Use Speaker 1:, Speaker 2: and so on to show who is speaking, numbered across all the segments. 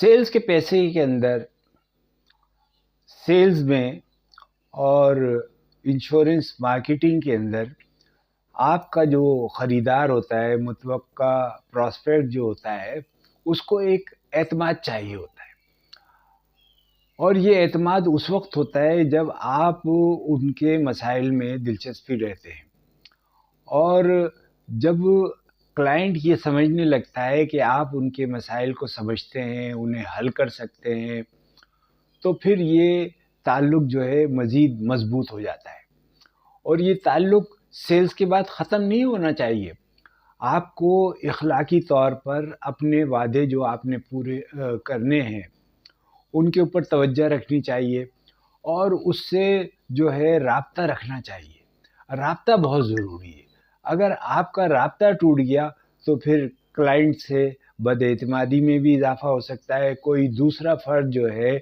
Speaker 1: Sales کے پیسے کے اندر سیلز میں اور انشورنس مارکیٹنگ کے اندر آپ کا جو خریدار ہوتا ہے، متوقع پراسپیکٹ جو ہوتا ہے، اس کو ایک اعتماد چاہیے ہوتا ہے، اور یہ اعتماد اس وقت ہوتا ہے جب آپ ان کے مسائل میں دلچسپی رہتے ہیں، اور جب کلائنٹ یہ سمجھنے لگتا ہے کہ آپ ان کے مسائل کو سمجھتے ہیں، انہیں حل کر سکتے ہیں، تو پھر یہ تعلق جو ہے مزید مضبوط ہو جاتا ہے۔ اور یہ تعلق سیلز کے بعد ختم نہیں ہونا چاہیے۔ آپ کو اخلاقی طور پر اپنے وعدے جو آپ نے پورے کرنے ہیں ان کے اوپر توجہ رکھنی چاہیے، اور اس سے جو ہے رابطہ رکھنا چاہیے۔ رابطہ بہت ضروری ہے۔ اگر آپ کا رابطہ ٹوٹ گیا تو پھر کلائنٹ سے بد اعتمادی میں بھی اضافہ ہو سکتا ہے۔ کوئی دوسرا فرد جو ہے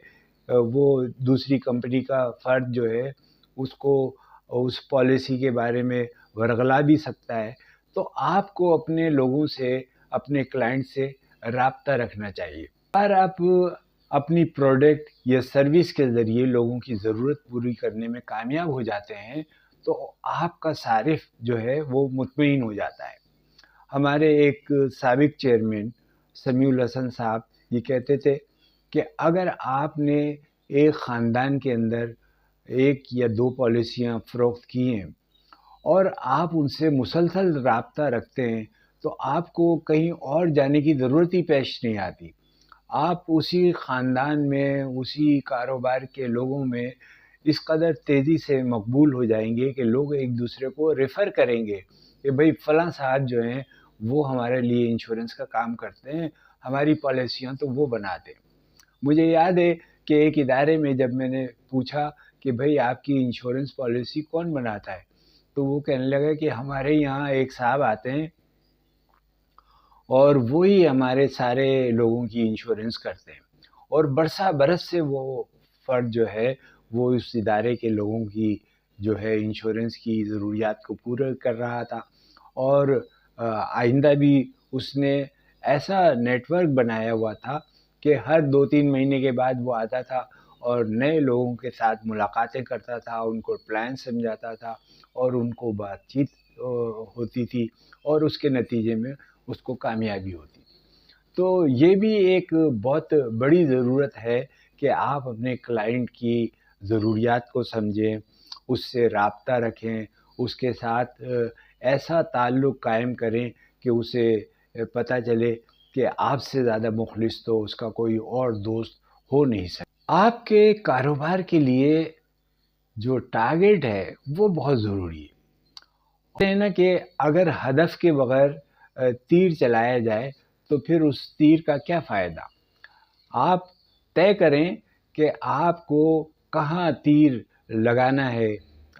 Speaker 1: وہ دوسری کمپنی کا فرد جو ہے اس کو اس پالیسی کے بارے میں ورغلا بھی سکتا ہے۔ تو آپ کو اپنے لوگوں سے، اپنے کلائنٹ سے رابطہ رکھنا چاہیے۔ اگر آپ اپنی پروڈکٹ یا سروس کے ذریعے لوگوں کی ضرورت پوری کرنے میں کامیاب ہو جاتے ہیں تو آپ کا صارف جو ہے وہ مطمئن ہو جاتا ہے۔ ہمارے ایک سابق چیئرمین سمیع الحسن صاحب یہ کہتے تھے کہ اگر آپ نے ایک خاندان کے اندر ایک یا دو پالیسیاں فروخت کی ہیں اور آپ ان سے مسلسل رابطہ رکھتے ہیں تو آپ کو کہیں اور جانے کی ضرورت ہی پیش نہیں آتی۔ آپ اسی خاندان میں، اسی کاروبار کے لوگوں میں اس قدر تیزی سے مقبول ہو جائیں گے کہ لوگ ایک دوسرے کو ریفر کریں گے کہ بھئی فلاں صاحب جو ہیں وہ ہمارے لیے انشورنس کا کام کرتے ہیں، ہماری پالیسیاں تو وہ بناتے ہیں۔ مجھے یاد ہے کہ ایک ادارے میں جب میں نے پوچھا کہ بھئی آپ کی انشورنس پالیسی کون بناتا ہے، تو وہ کہنے لگا کہ ہمارے یہاں ایک صاحب آتے ہیں اور وہی ہمارے سارے لوگوں کی انشورنس کرتے ہیں، اور برسہ برس سے وہ فرد جو ہے وہ اس ادارے کے لوگوں کی جو ہے انشورنس کی ضروریات کو پورا کر رہا تھا، اور آئندہ بھی اس نے ایسا نیٹ ورک بنایا ہوا تھا کہ ہر 2-3 مہینے کے بعد وہ آتا تھا اور نئے لوگوں کے ساتھ ملاقاتیں کرتا تھا، ان کو پلان سمجھاتا تھا اور ان کو بات چیت ہوتی تھی، اور اس کے نتیجے میں اس کو کامیابی ہوتی تھی۔ تو یہ بھی ایک بہت بڑی ضرورت ہے کہ آپ اپنے کلائنٹ کی ضروریات کو سمجھیں، اس سے رابطہ رکھیں، اس کے ساتھ ایسا تعلق قائم کریں کہ اسے پتہ چلے کہ آپ سے زیادہ مخلص تو اس کا کوئی اور دوست ہو نہیں سکتا۔ آپ کے کاروبار کے لیے جو ٹارگیٹ ہے وہ بہت ضروری ہے۔ کہتے ہیں نا کہ اگر ہدف کے بغیر تیر چلایا جائے تو پھر اس تیر کا کیا فائدہ۔ آپ طے کریں کہ آپ کو کہاں تیر لگانا ہے،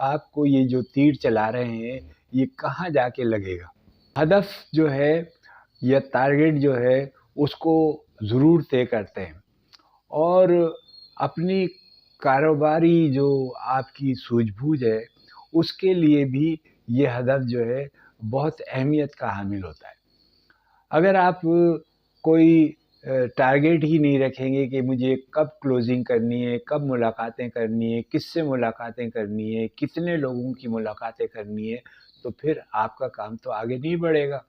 Speaker 1: آپ کو یہ جو تیر چلا رہے ہیں یہ کہاں جا کے لگے گا۔ ہدف جو ہے یا ٹارگیٹ جو ہے اس کو ضرور طے کرتے ہیں، اور اپنی کاروباری جو آپ کی سوجھ بوجھ ہے اس کے لیے بھی یہ ہدف جو ہے بہت اہمیت کا حامل ہوتا ہے۔ اگر آپ کوئی ٹارگیٹ ہی نہیں رکھیں گے کہ مجھے کب کلوزنگ کرنی ہے، کب ملاقاتیں کرنی ہے، کس سے ملاقاتیں کرنی ہے، کتنے لوگوں کی ملاقاتیں کرنی ہے، تو پھر آپ کا کام تو آگے نہیں بڑھے گا۔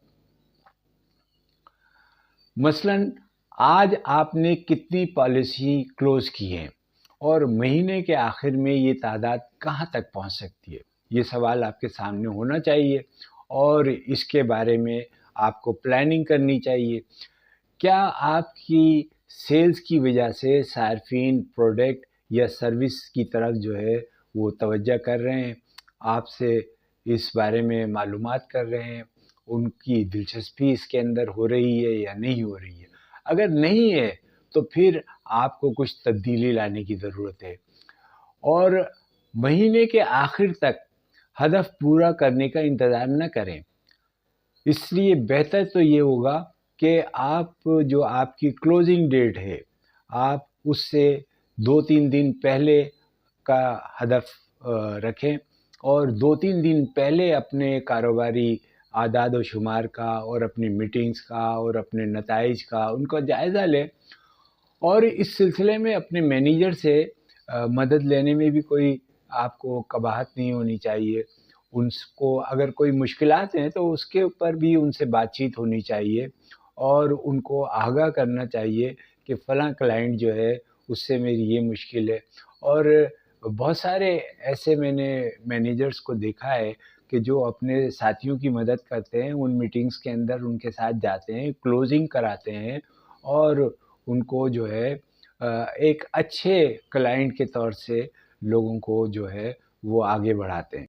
Speaker 1: مثلاً آج آپ نے کتنی پالیسی کلوز کی ہیں اور مہینے کے آخر میں یہ تعداد کہاں تک پہنچ سکتی ہے، یہ سوال آپ کے سامنے ہونا چاہیے، اور اس کے بارے میں آپ کو پلاننگ کرنی چاہیے۔ کیا آپ کی سیلز کی وجہ سے صارفین پروڈکٹ یا سروس کی طرف جو ہے وہ توجہ کر رہے ہیں، آپ سے اس بارے میں معلومات کر رہے ہیں، ان کی دلچسپی اس کے اندر ہو رہی ہے یا نہیں ہو رہی ہے؟ اگر نہیں ہے تو پھر آپ کو کچھ تبدیلی لانے کی ضرورت ہے، اور مہینے کے آخر تک ہدف پورا کرنے کا انتظار نہ کریں۔ اس لیے بہتر تو یہ ہوگا کہ آپ جو آپ کی کلوزنگ ڈیٹ ہے آپ اس سے 2-3 دن پہلے کا ہدف رکھیں، اور 2-3 دن پہلے اپنے کاروباری اعداد و شمار کا اور اپنی میٹنگز کا اور اپنے نتائج کا ان کا جائزہ لیں، اور اس سلسلے میں اپنے مینیجر سے مدد لینے میں بھی کوئی آپ کو قباحت نہیں ہونی چاہیے. ان کو اگر کوئی مشکلات ہیں تو اس کے اوپر بھی ان سے بات چیت ہونی چاہیے، اور ان کو آگاہ کرنا چاہیے کہ فلاں کلائنٹ جو ہے اس سے میری یہ مشکل ہے. اور بہت سارے ایسے میں نے مینیجرز کو دیکھا ہے کہ جو اپنے ساتھیوں کی مدد کرتے ہیں، ان میٹنگز کے اندر ان کے ساتھ جاتے ہیں، کلوزنگ کراتے ہیں، اور ان کو جو ہے ایک اچھے کلائنٹ کے طور سے لوگوں کو جو ہے وہ آگے بڑھاتے ہیں.